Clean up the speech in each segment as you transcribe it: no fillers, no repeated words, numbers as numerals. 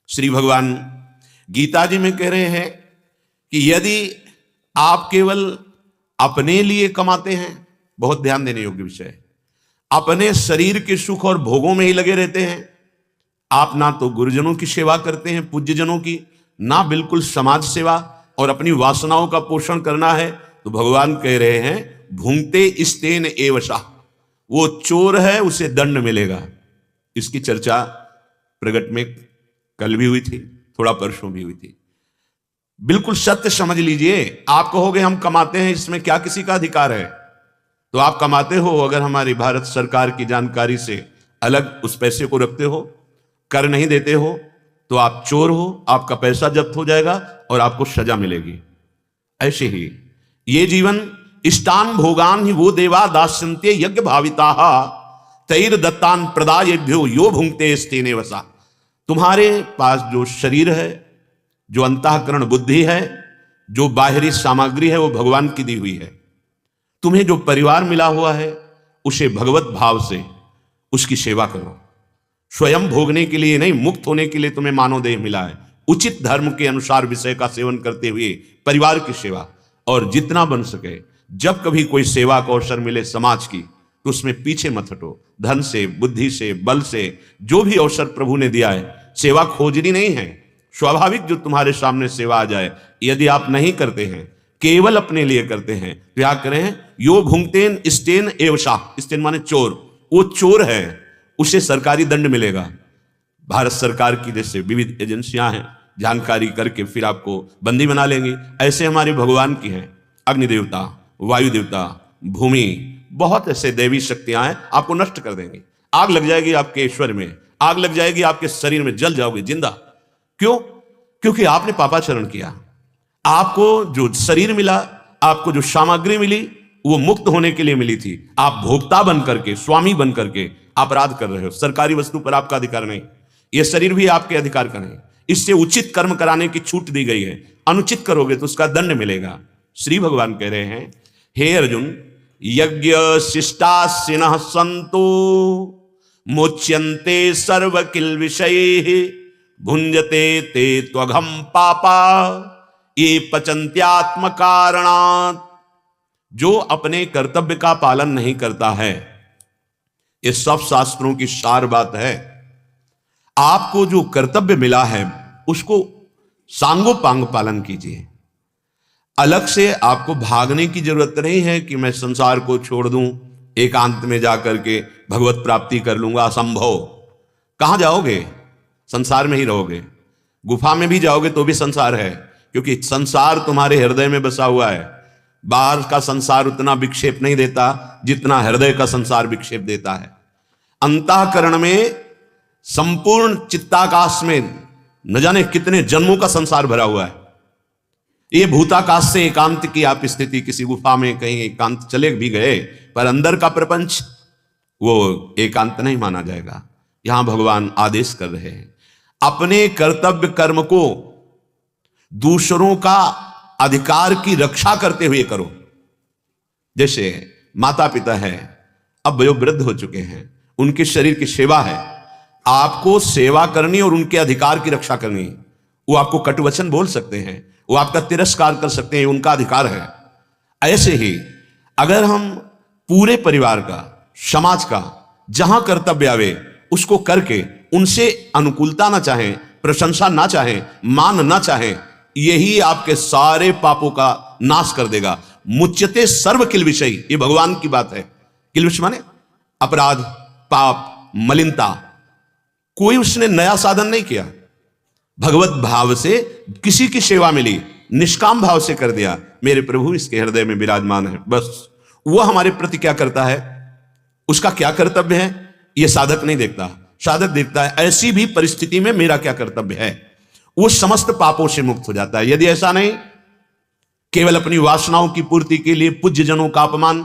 श्री भगवान गीता जी में कह रहे हैं कि यदि आप केवल अपने लिए कमाते हैं, बहुत ध्यान देने योग्य विषय है, अपने शरीर के सुख और भोगों में ही लगे रहते हैं, आप ना तो गुरुजनों की सेवा करते हैं, पूज्यजनों की, ना बिल्कुल समाज सेवा, और अपनी वासनाओं का पोषण करना है, तो भगवान कह रहे हैं भूंगते स्तेन एवशा, वो चोर है, उसे दंड मिलेगा। इसकी चर्चा प्रगट में कल भी हुई थी, थोड़ा परसों भी हुई थी। बिल्कुल सत्य समझ लीजिए। आप कहोगे हम कमाते हैं, इसमें क्या किसी का अधिकार है? तो आप कमाते हो, अगर हमारी भारत सरकार की जानकारी से अलग उस पैसे को रखते हो, कर नहीं देते हो, तो आप चोर हो, आपका पैसा जब्त हो जाएगा और आपको सजा मिलेगी। ऐसे ही ये जीवन इष्टान भोगान ही वो देवा दास्यन्ते यज्ञ भाविता तैर दत्तान प्रदायेभ्यो यो भुंगते स्तेने वसा। तुम्हारे पास जो शरीर है, जो अंतःकरण बुद्धि है, जो बाहरी सामग्री है, वो भगवान की दी हुई है। तुम्हें जो परिवार मिला हुआ है, उसे भगवत भाव से उसकी सेवा करो। स्वयं भोगने के लिए नहीं, मुक्त होने के लिए तुम्हें मानव देह मिला है। उचित धर्म के अनुसार विषय का सेवन करते हुए परिवार की सेवा, और जितना बन सके जब कभी कोई सेवा का अवसर मिले समाज की, तो उसमें पीछे मत हटो। धन से, बुद्धि से, बल से, जो भी अवसर प्रभु ने दिया है, सेवा खोजनी नहीं है, स्वाभाविक जो तुम्हारे सामने सेवा आ जाए। यदि आप नहीं करते हैं, केवल अपने लिए करते हैं, तो क्या करें? यो भुंगतेन स्तेन एवशा, स्तेन माने चोर, वो चोर है, उसे सरकारी दंड मिलेगा। भारत सरकार की जैसे विविध एजेंसियां हैं, जानकारी करके फिर आपको बंदी बना लेंगी। ऐसे हमारे भगवान की हैं, अग्नि देवता, वायु देवता, भूमि, बहुत ऐसे दैवी शक्तियां हैं, आपको नष्ट कर देंगी। आग लग जाएगी आपके ईश्वर में, आग लग जाएगी आपके शरीर में, जल जाओगे जिंदा। क्यों? क्योंकि आपने पापाचरण किया। आपको जो शरीर मिला, आपको जो सामग्री मिली, वो मुक्त होने के लिए मिली थी। आप भोक्ता बन करके, स्वामी बन करके अपराध कर रहे हो। सरकारी वस्तु पर आपका अधिकार नहीं, यह शरीर भी आपके अधिकार का नहीं। इससे उचित कर्म कराने की छूट दी गई है। अनुचित करोगे तो उसका दंड मिलेगा। श्री भगवान कह रहे हैं, हे अर्जुन, यज्ञ शिष्टासिनः संतो मोच्यन्ते सर्व किल विषये भुंजते ते त्वघम पापा ये पचन्त्यात्म कारणात्। जो अपने कर्तव्य का पालन नहीं करता है, ये सब शास्त्रों की सार बात है। आपको जो कर्तव्य मिला है, उसको सांगोपांग पालन कीजिए। अलग से आपको भागने की जरूरत नहीं है कि मैं संसार को छोड़ दूं, एकांत में जाकर के भगवत प्राप्ति कर लूंगा। असंभव। कहां जाओगे? संसार में ही रहोगे। गुफा में भी जाओगे तो भी संसार है, क्योंकि संसार तुम्हारे हृदय में बसा हुआ है। बाहर का संसार उतना विक्षेप नहीं देता जितना हृदय का संसार विक्षेप देता है। अंतःकरण में, संपूर्ण चित्ताकाश में न जाने कितने जन्मों का संसार भरा हुआ है। ये भूताकाश से एकांत की आप स्थिति, किसी गुफा में कहीं एकांत चले भी गए, पर अंदर का प्रपंच वो एकांत नहीं माना जाएगा। यहां भगवान आदेश कर रहे हैं, अपने कर्तव्य कर्म को दूसरों का अधिकार की रक्षा करते हुए करो। जैसे माता पिता है, अब वो वृद्ध हो चुके हैं, उनके शरीर की सेवा है, आपको सेवा करनी और उनके अधिकार की रक्षा करनी। वो आपको कटुवचन बोल सकते हैं, वो आपका तिरस्कार कर सकते हैं, उनका अधिकार है। ऐसे ही अगर हम पूरे परिवार का, समाज का जहां कर्तव्य आवे उसको करके उनसे अनुकूलता ना चाहें, प्रशंसा ना चाहें, मान ना चाहें, यही आपके सारे पापों का नाश कर देगा। मुच्यते सर्व किल विषय, ये भगवान की बात है। किल विषय माने अपराध, पाप, मलिनता। कोई उसने नया साधन नहीं किया, भगवत भाव से किसी की सेवा मिली, निष्काम भाव से कर दिया, मेरे प्रभु इसके हृदय में विराजमान है, बस। वह हमारे प्रति क्या करता है, उसका क्या कर्तव्य है, यह साधक नहीं देखता। साधक देखता है ऐसी भी परिस्थिति में मेरा क्या कर्तव्य है, वो समस्त पापों से मुक्त हो जाता है। यदि ऐसा नहीं, केवल अपनी वासनाओं की पूर्ति के लिए पूज्य जनों का अपमान,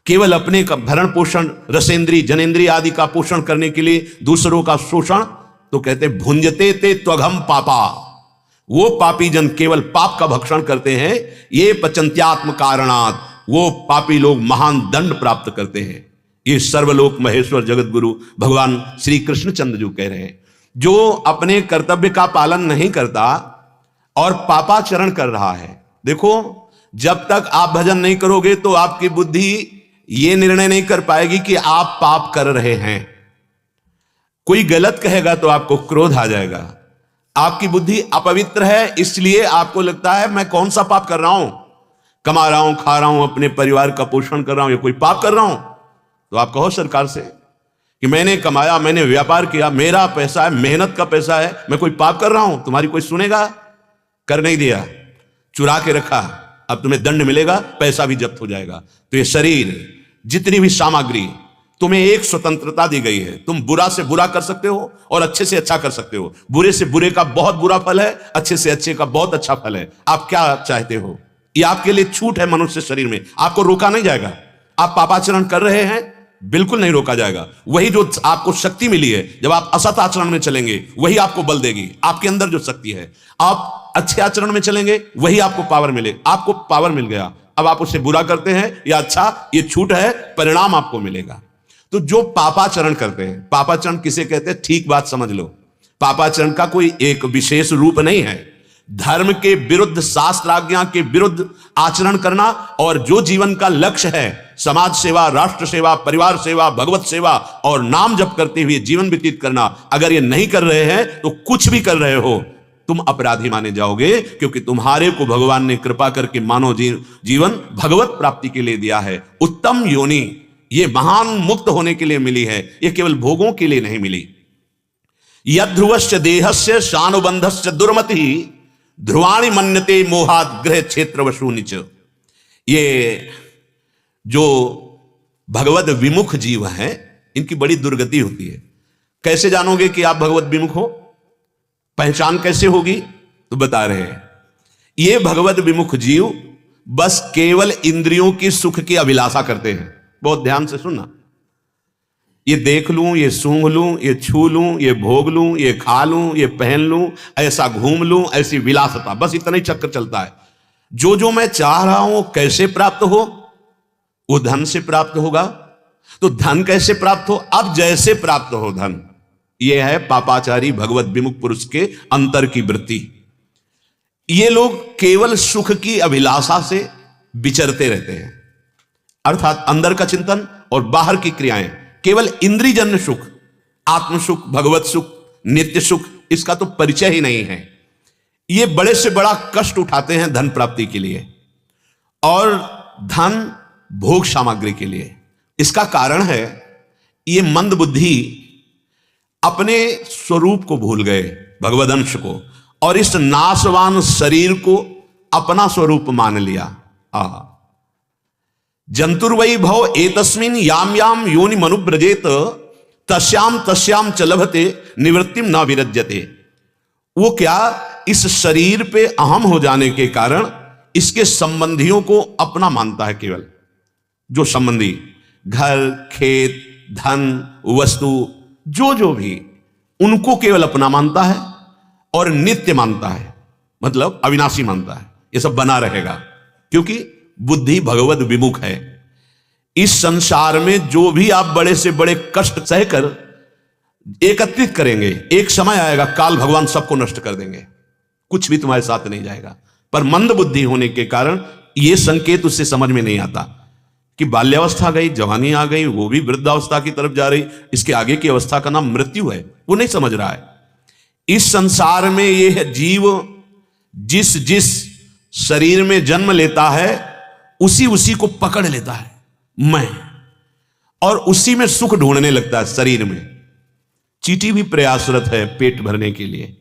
केवल अपने का भरण पोषण, रसेंद्री जनेन्द्रीय आदि का पोषण करने के लिए दूसरों का शोषण, तो कहते भुंजते ते त्वघम पापा। वो पापी जन केवल पाप का भक्षण करते हैं, ये पचन्त्यात्म कारणात्, वो पापी लोग महान दंड प्राप्त करते हैं। ये सर्वलोक महेश्वर जगत गुरु भगवान श्री कृष्ण चंद्र जी कह रहे हैं। जो अपने कर्तव्य का पालन नहीं करता और पापाचरण कर रहा है, देखो जब तक आप भजन नहीं करोगे तो आपकी बुद्धि यह निर्णय नहीं कर पाएगी कि आप पाप कर रहे हैं। कोई गलत कहेगा तो आपको क्रोध आ जाएगा। आपकी बुद्धि अपवित्र है, इसलिए आपको लगता है मैं कौन सा पाप कर रहा हूं, कमा रहा हूं, खा रहा हूं, अपने परिवार का पोषण कर रहा हूं, या कोई पाप कर रहा हूं। तो आप कहो सरकार से कि मैंने कमाया, मैंने व्यापार किया, मेरा पैसा है, मेहनत का पैसा है, मैं कोई पाप कर रहा हूं। तुम्हारी कोई सुनेगा? कर नहीं दिया, चुरा के रखा, अब तुम्हें दंड मिलेगा, पैसा भी जब्त हो जाएगा। तो ये शरीर, जितनी भी सामग्री, तुम्हें एक स्वतंत्रता दी गई है। तुम बुरा से बुरा कर सकते हो और अच्छे से अच्छा कर सकते हो। बुरे से बुरे का बहुत बुरा फल है, अच्छे से अच्छे का बहुत अच्छा फल है। आप क्या चाहते हो? ये आपके लिए छूट है। मनुष्य शरीर में आपको रोका नहीं जाएगा। आप पापाचरण कर रहे हैं, बिल्कुल नहीं रोका जाएगा। वही जो आपको शक्ति मिली है, जब आप असत आचरण में चलेंगे वही आपको बल देगी। आपके अंदर जो शक्ति है, आप अच्छे आचरण में चलेंगे वही आपको पावर मिले। आपको पावर मिल गया, अब आप उससे बुरा करते हैं या अच्छा, ये छूट है, परिणाम आपको मिलेगा। तो जो पापाचरण करते हैं, पापाचरण किसे कहते हैं? ठीक बात समझ लो, पापाचरण का कोई एक विशेष रूप नहीं है। धर्म के विरुद्ध, शास्त्राज्ञा के विरुद्ध आचरण करना, और जो जीवन का लक्ष्य है समाज सेवा, राष्ट्र सेवा, परिवार सेवा, भगवत सेवा और नाम जप करते हुए जीवन व्यतीत करना, अगर ये नहीं कर रहे हैं तो कुछ भी कर रहे हो, तुम अपराधी माने जाओगे। क्योंकि तुम्हारे को भगवान ने कृपा करके मानव जीवन भगवत प्राप्ति के लिए दिया है। उत्तम योनि ये महान मुक्त होने के लिए मिली है, ये केवल भोगों के लिए नहीं मिली। यद्ध्रुवस्य देहस्य शानुबंधस्य दुर्मति ध्रुवाणि मन्यते मोहाद ग्रह क्षेत्र वशूनिच। ये जो भगवत विमुख जीव हैं, इनकी बड़ी दुर्गति होती है। कैसे जानोगे कि आप भगवत विमुख हो? पहचान कैसे होगी? तो बता रहे हैं, ये भगवत विमुख जीव बस केवल इंद्रियों की सुख की अभिलाषा करते हैं। बहुत ध्यान से सुनना, ये देख लूं, ये सूंघ लूं, ये छू लूं, ये भोग लूं, ये खा लूं, ये पहन लूं, ऐसा घूम लूं, ऐसी विलासता, बस इतना ही चक्कर चलता है। जो जो मैं चाह रहा हूं कैसे प्राप्त हो? वो धन से प्राप्त होगा। तो धन कैसे प्राप्त हो? अब जैसे प्राप्त हो धन। यह है पापाचारी भगवत विमुख पुरुष के अंतर की वृत्ति। ये लोग केवल सुख की अभिलाषा से विचरते रहते हैं, अर्थात अंदर का चिंतन और बाहर की क्रियाएं, केवल इंद्रियजन्य सुख, आत्म सुख, भगवत सुख, नित्य सुख, इसका तो परिचय ही नहीं है। ये बड़े से बड़ा कष्ट उठाते हैं धन प्राप्ति के लिए और धन भोग सामग्री के लिए। इसका कारण है ये मंद बुद्धि अपने स्वरूप को भूल गए, भगवद अंश को, और इस नाशवान शरीर को अपना स्वरूप मान लिया। जंतुर्वै भव एतस्मिन् याम याम योनि मनुव्रजेत तस्याम तस्याम च लभते निवृत्तिम न विरज्यते। वो क्या, इस शरीर पे अहम हो जाने के कारण इसके संबंधियों को अपना मानता है। केवल जो संबंधी, घर, खेत, धन, वस्तु, जो जो भी, उनको केवल अपना मानता है और नित्य मानता है, मतलब अविनाशी मानता है। ये सब बना रहेगा क्योंकि बुद्धि भगवत विमुख है। इस संसार में जो भी आप बड़े से बड़े कष्ट सहकर एकत्रित करेंगे, एक समय आएगा काल भगवान सबको नष्ट कर देंगे, कुछ भी तुम्हारे साथ नहीं जाएगा। पर मंद बुद्धि होने के कारण यह संकेत उससे समझ में नहीं आता कि बाल्यावस्था गई, जवानी आ गई, वो भी वृद्धावस्था की तरफ जा रही, इसके आगे की अवस्था का नाम मृत्यु है, वो नहीं समझ रहा है। इस संसार में यह जीव जिस जिस शरीर में जन्म लेता है उसी उसी को पकड़ लेता है मैं, और उसी में सुख ढूंढने लगता है शरीर में। चींटी भी प्रयासरत है पेट भरने के लिए,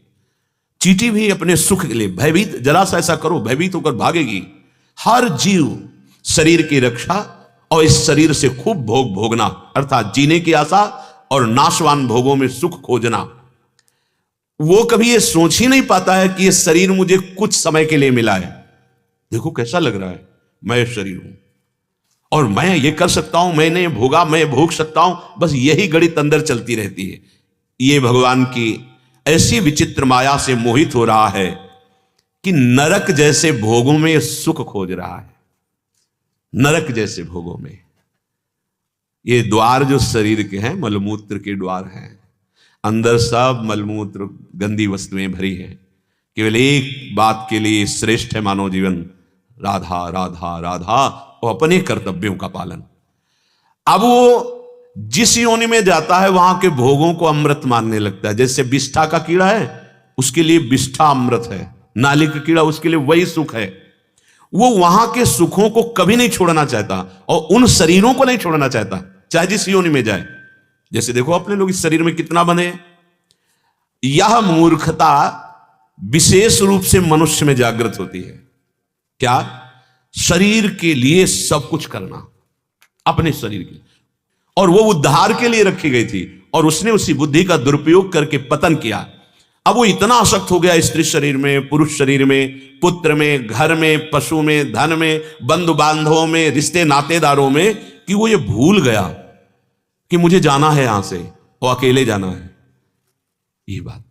चींटी भी अपने सुख के लिए भयभीत, जरा सा ऐसा करो भयभीत होकर भागेगी। हर जीव शरीर की रक्षा और इस शरीर से खूब भोग भोगना, अर्थात जीने की आशा और नाशवान भोगों में सुख खोजना। वो कभी ये सोच ही नहीं पाता है कि ये शरीर मुझे कुछ समय के लिए मिला है। देखो कैसा लग रहा है, मैं शरीर हूं और मैं ये कर सकता हूं, मैंने भोगा, मैं भोग सकता हूं, बस यही गणित अंदर चलती रहती है। ये भगवान की ऐसी विचित्र माया से मोहित हो रहा है कि नरक जैसे भोगों में सुख खोज रहा है। नरक जैसे भोगों में ये द्वार जो शरीर के हैं, मलमूत्र के द्वार हैं, अंदर सब मलमूत्र गंदी वस्तुएं भरी हैं। केवल एक बात के लिए श्रेष्ठ है मानव जीवन, राधा राधा राधा, और अपने कर्तव्यों का पालन। अब वो जिस योनि में जाता है वहां के भोगों को अमृत मानने लगता है। जैसे बिष्ठा का कीड़ा है, उसके लिए बिष्ठा अमृत है, नाली का कीड़ा उसके लिए वही सुख है। वो वहां के सुखों को कभी नहीं छोड़ना चाहता और उन शरीरों को नहीं छोड़ना चाहता, चाहे जिस योनि में जाए। जैसे देखो अपने लोग इस शरीर में कितना बने। यह मूर्खता विशेष रूप से मनुष्य में जागृत होती है। क्या? शरीर के लिए सब कुछ करना, अपने शरीर के लिए। और वो उद्धार के लिए रखी गई थी और उसने उसी बुद्धि का दुरुपयोग करके पतन किया। अब वो इतना आसक्त हो गया स्त्री शरीर में, पुरुष शरीर में, पुत्र में, घर में, पशु में, धन में, बंधु बांधवों में, रिश्ते नातेदारों में, कि वो ये भूल गया कि मुझे जाना है यहां से और अकेले जाना है। ये बात